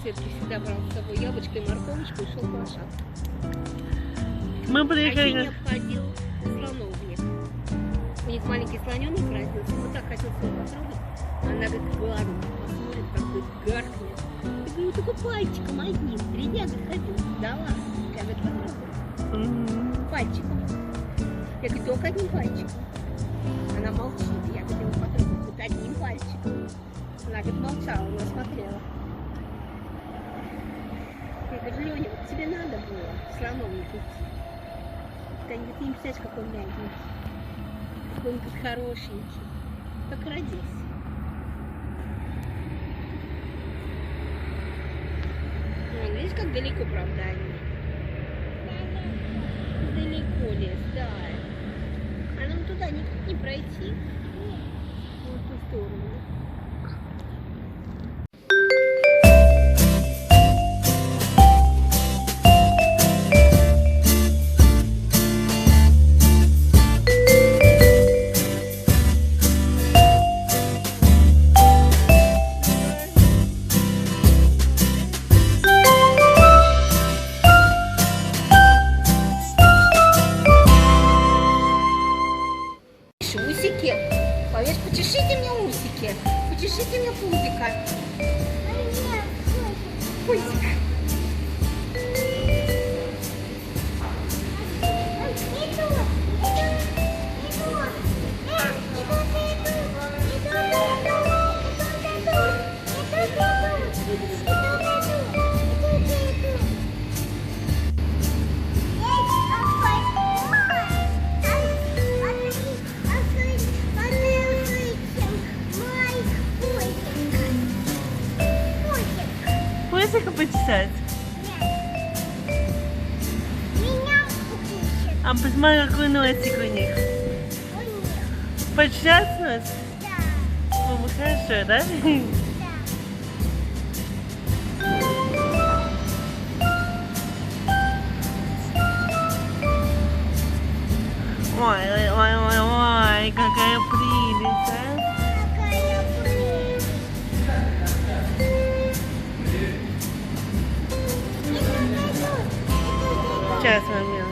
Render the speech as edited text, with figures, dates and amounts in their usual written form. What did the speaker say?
Светке всегда брал с собой яблочко и морковочку и шел к лошадкам. Мы приехали... Женя обходил слоновник. У них маленький слоненок родился. Он так хотел его потрогать. Она говорит, ладно, посмотрит, как будет гаркнет. Я говорю, только пальчиком одним. 3 дня ходил. Да ладно. Я говорю, попробуй. Пальчиком. Я говорю, только одним пальчиком. Она молчит. Я говорю, попробуй вот одним пальчиком. Она говорит, молчала, она смотрела. Я говорю, Леня, вот тебе надо было слоновник идти. Они говорят, не представляешь, какой он мягенький. Какой он хорошенький. Как родился. Вон, видишь, как далеко, правда, они? Далеко лес, да. А нам туда никак не пройти. Вот в ту сторону. Усики. Повесь, почешите мне усики. Почешите мне пузико. Пузико. Пузико почесать? Меня укусит. А посмотри, какой носик у них. У них. Почесать нос? Да. О, хорошо, да? Ой, ой, ой, ой, ой, какая прелесть, а? Какая прелесть. Сейчас, момент.